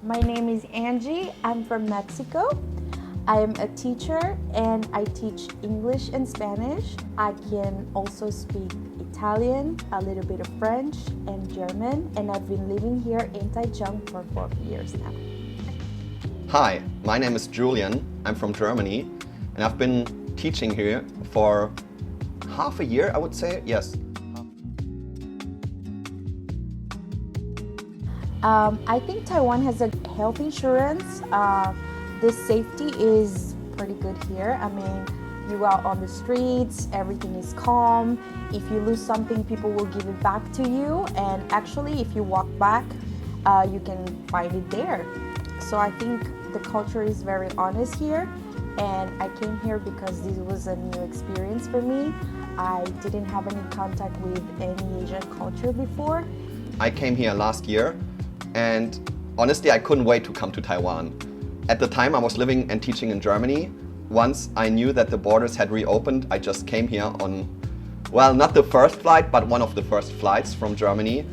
My name is Angie. I'm from Mexico. I am a teacher and I teach English and Spanish. I can also speak Italian, a little bit of French and German, and I've been living here in Taiwan for 4 years now. Hi, my name is Julian. I'm from Germany, and I've been teaching here for half a year, I would say. Yes. I think Taiwan has a health insurance. The safety is pretty good here. I mean, you go out on the streets, everything is calm. If you lose something, people will give it back to you. And actually, if you walk back, you can find it there. So I think the culture is very honest here. And I came here because this was a new experience for me. I didn't have any contact with any Asian culture before. I came here last year, and honestly, I couldn't wait to come to Taiwan. At the time, I was living and teaching in Germany. Once I knew that the borders had reopened, I just came here on, well, not the first flight, but one of the first flights from Germany,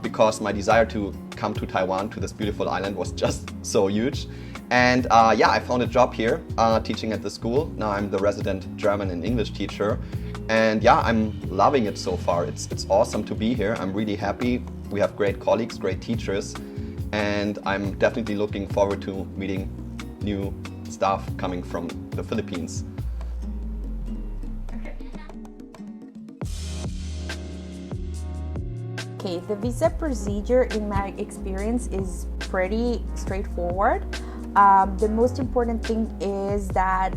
because my desire to come to Taiwan, to this beautiful island, was just so huge. And yeah, I found a job here, teaching at the school. Now I'm the resident German and English teacher. And yeah, I'm loving it so far. It's awesome to be here. I'm really happy. We have great colleagues, great teachers, and I'm definitely looking forward to meeting new staff coming from the Philippines. Okay, the visa procedure in my experience is pretty straightforward. The most important thing is that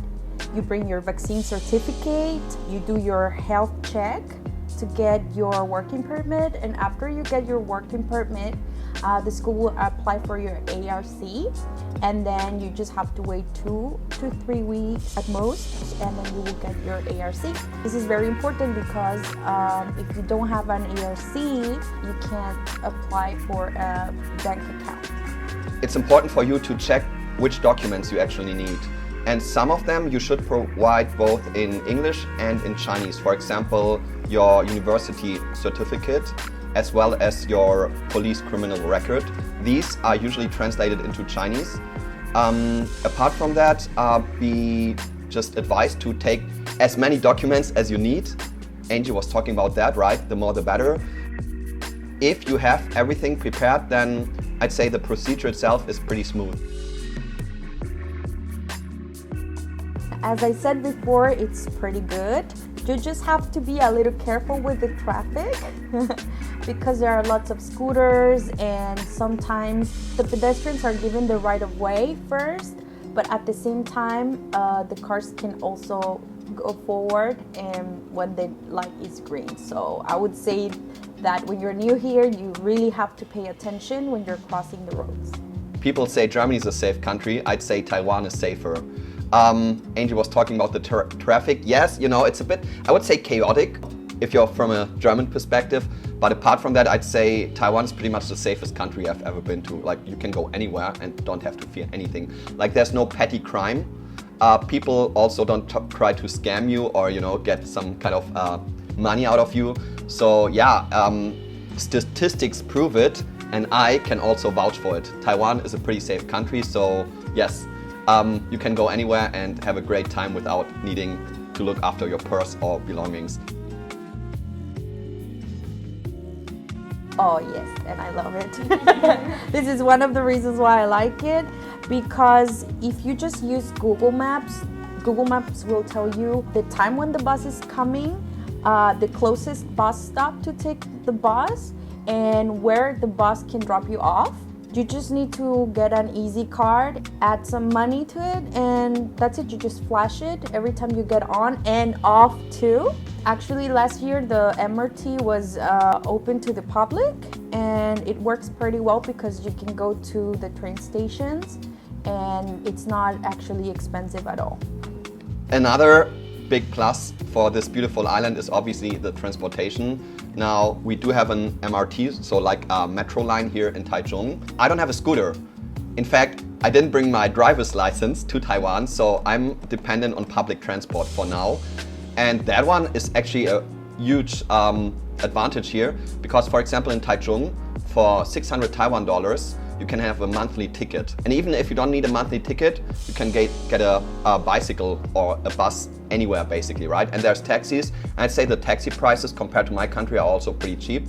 you bring your vaccine certificate, you do your health check to get your working permit, and after you get your working permit, the school will apply for your ARC, and then you just have to wait 2 to 3 weeks at most, and then you will get your ARC. This is very important because if you don't have an ARC, you can't apply for a bank account. It's important for you to check which documents you actually need. And some of them you should provide both in English and in Chinese. For example, your university certificate, as well as your police criminal record. These are usually translated into Chinese. Apart from that, be just advised to take as many documents as you need. Angie was talking about that, right? The more the better. If you have everything prepared, then I'd say the procedure itself is pretty smooth. As I said before, it's pretty good. You just have to be a little careful with the traffic because there are lots of scooters, and sometimes the pedestrians are given the right of way first, but at the same time, the cars can also go forward and when the light is green. So I would say that when you're new here, you really have to pay attention when you're crossing the roads. People say Germany is a safe country. I'd say Taiwan is safer. Angie was talking about the traffic. Yes, you know, it's a bit, I would say, chaotic if you're from a German perspective. But apart from that, I'd say Taiwan is pretty much the safest country I've ever been to. Like, you can go anywhere and don't have to fear anything. Like, there's no petty crime. People also don't try to scam you or, you know, get some kind of money out of you. So yeah, statistics prove it, and I can also vouch for it. Taiwan is a pretty safe country, so yes. You can go anywhere and have a great time without needing to look after your purse or belongings. Oh yes, and I love it. This is one of the reasons why I like it, because if you just use Google Maps will tell you the time when the bus is coming, the closest bus stop to take the bus, and where the bus can drop you off. You just need to get an easy card, add some money to it, and that's it. You just flash it every time you get on and off too. Actually, last year the MRT was open to the public, and it works pretty well because you can go to the train stations and it's not actually expensive at all. Another big plus for this beautiful island is obviously the transportation. Now, we do have an MRT, so like a metro line here in Taichung. I don't have a scooter. In fact, I didn't bring my driver's license to Taiwan, so I'm dependent on public transport for now. And that one is actually a huge advantage here because, for example, in Taichung, for 600 Taiwan dollars, you can have a monthly ticket. And even if you don't need a monthly ticket, you can get a bicycle or a bus anywhere basically, right? And there's taxis. And I'd say the taxi prices compared to my country are also pretty cheap.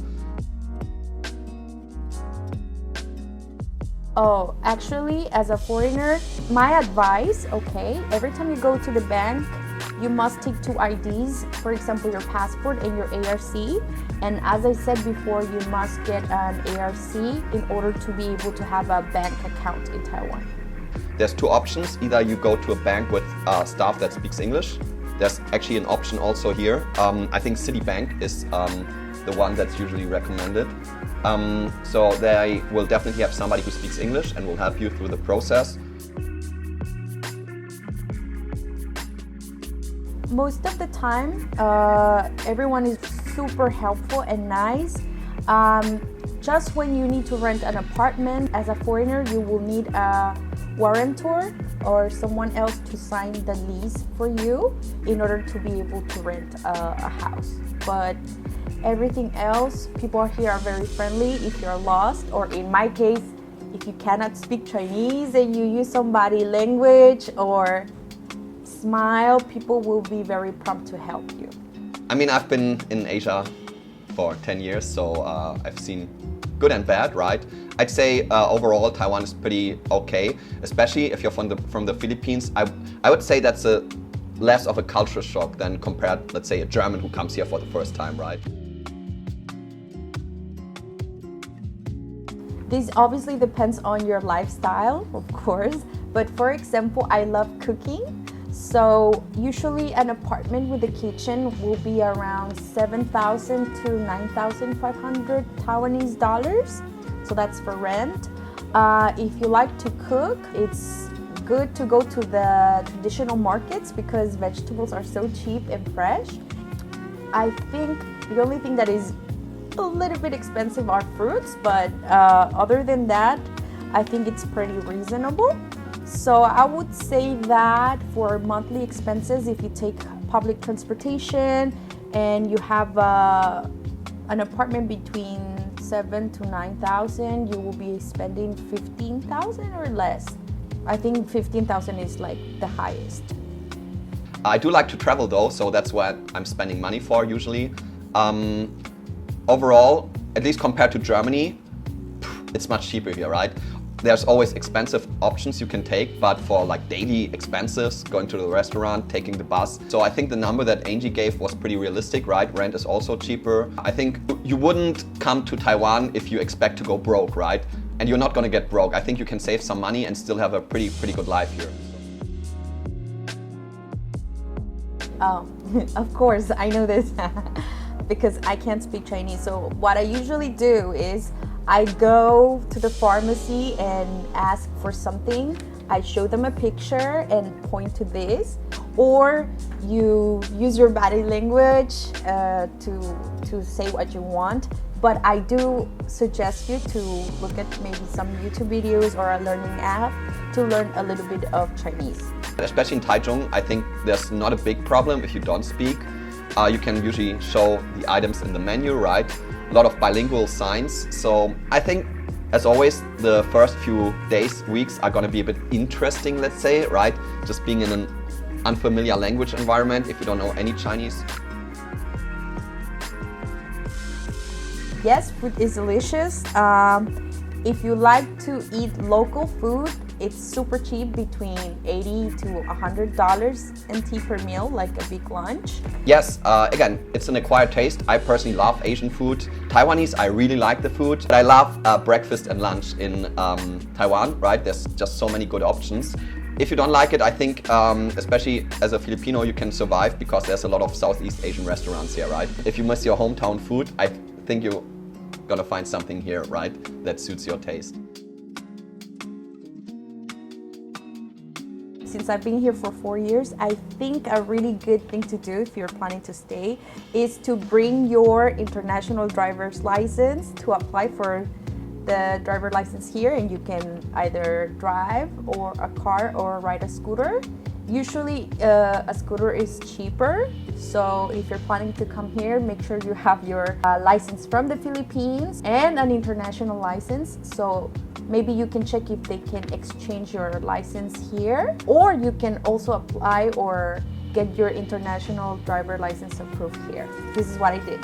Oh, actually, as a foreigner, my advice, okay, every time you go to the bank, you must take 2 IDs, for example, your passport and your ARC. And as I said before, you must get an ARC in order to be able to have a bank account in Taiwan. There's 2 options. Either you go to a bank with staff that speaks English. There's actually an option also here. I think Citibank is the one that's usually recommended. So they will definitely have somebody who speaks English and will help you through the process. Most of the time, everyone is super helpful and nice. Just when you need to rent an apartment, as a foreigner, you will need a warrantor or someone else to sign the lease for you in order to be able to rent a house. But everything else, people here are very friendly if you're lost, or in my case, if you cannot speak Chinese and you use some body language or smile, people will be very prompt to help you. I mean, I've been in Asia for 10 years, so I've seen good and bad, right? I'd say overall Taiwan is pretty okay, especially if you're from the Philippines. I would say that's less of a culture shock than compared, let's say, a German who comes here for the first time, right? This obviously depends on your lifestyle, of course, but for example, I love cooking. So usually an apartment with a kitchen will be around 7,000 to 9,500 Taiwanese dollars. So that's for rent. If you like to cook, it's good to go to the traditional markets because vegetables are so cheap and fresh. I think the only thing that is a little bit expensive are fruits, but other than that, I think it's pretty reasonable. So I would say that for monthly expenses, if you take public transportation and you have an apartment between 7,000 to 9,000, you will be spending 15,000 or less. I think 15,000 is like the highest. I do like to travel though, so that's what I'm spending money for usually. Overall, at least compared to Germany, it's much cheaper here, right? There's always expensive options you can take, but for like daily expenses, going to the restaurant, taking the bus. So I think the number that Angie gave was pretty realistic, right? Rent is also cheaper. I think you wouldn't come to Taiwan if you expect to go broke, right? And you're not gonna get broke. I think you can save some money and still have a pretty good life here. Oh, of course, I know this because I can't speak Chinese. So what I usually do is I go to the pharmacy and ask for something. I show them a picture and point to this, or you use your body language to say what you want. But I do suggest you to look at maybe some YouTube videos or a learning app to learn a little bit of Chinese. Especially in Taichung, I think there's not a big problem if you don't speak. You can usually show the items in the menu, right? A lot of bilingual signs. So I think, as always, the first few days, weeks are gonna be a bit interesting, let's say, right? Just being in an unfamiliar language environment if you don't know any Chinese. Yes, food is delicious. If you like to eat local food, it's super cheap, between $80 to $100 NT per meal, like a big lunch. Yes, again, it's an acquired taste. I personally love Asian food. Taiwanese, I really like the food. But I love breakfast and lunch in Taiwan, right? There's just so many good options. If you don't like it, I think, especially as a Filipino, you can survive because there's a lot of Southeast Asian restaurants here, right? If you miss your hometown food, I think you're gonna find something here, right, that suits your taste. Since I've been here for 4 years, I think a really good thing to do if you're planning to stay is to bring your international driver's license to apply for the driver license here, and you can either drive or a car or ride a scooter. Usually a scooter is cheaper, so if you're planning to come here, make sure you have your license from the Philippines and an international license. So maybe you can check if they can exchange your license here, or you can also apply or get your international driver license approved here. This is what I did.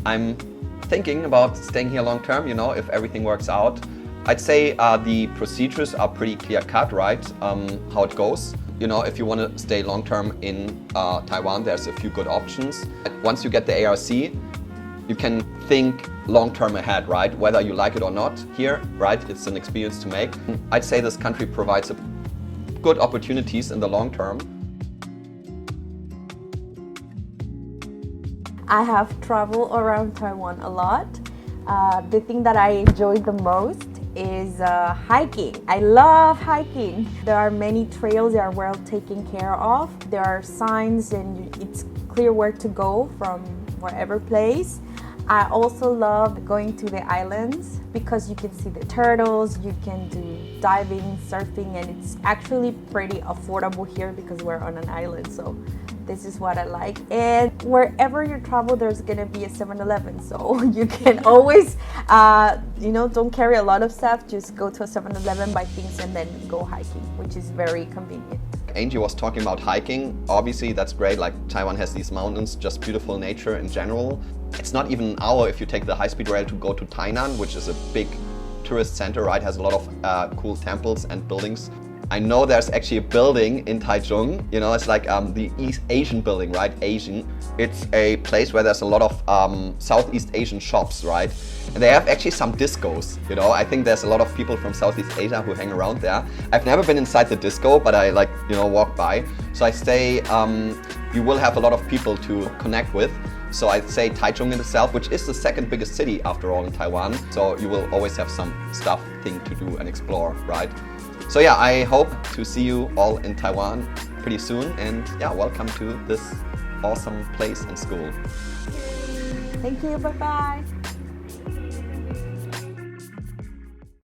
I'm thinking about staying here long term, you know, if everything works out. I'd say the procedures are pretty clear cut, right? How it goes. You know, if you want to stay long term in Taiwan, there's a few good options. Once you get the ARC, you can think long term ahead, right? Whether you like it or not here, right? It's an experience to make. I'd say this country provides good opportunities in the long term. I have traveled around Taiwan a lot. The thing that I enjoyed the most is hiking. I love hiking. There are many trails that are well taken care of. There are signs and it's clear where to go from wherever place. I also love going to the islands because you can see the turtles, you can do diving, surfing, and it's actually pretty affordable here because we're on an island. So this is what I like. And wherever you travel, there's gonna be a 7-Eleven. So you can always, don't carry a lot of stuff. Just go to a 7-Eleven, buy things, and then go hiking, which is very convenient. Angie was talking about hiking. Obviously, that's great. Like Taiwan has these mountains, just beautiful nature in general. It's not even an hour if you take the high-speed rail to go to Tainan, which is a big tourist center, right? Has a lot of cool temples and buildings. I know there's actually a building in Taichung, you know, it's like the East Asian building, right? Asian. It's a place where there's a lot of Southeast Asian shops, right? And they have actually some discos, you know. I think there's a lot of people from Southeast Asia who hang around there. I've never been inside the disco, but I walk by. So I say you will have a lot of people to connect with. So I'd say Taichung in itself, which is the second biggest city after all in Taiwan. So you will always have some thing to do and explore, right? So yeah, I hope to see you all in Taiwan pretty soon. And yeah, welcome to this awesome place and school. Thank you, bye-bye.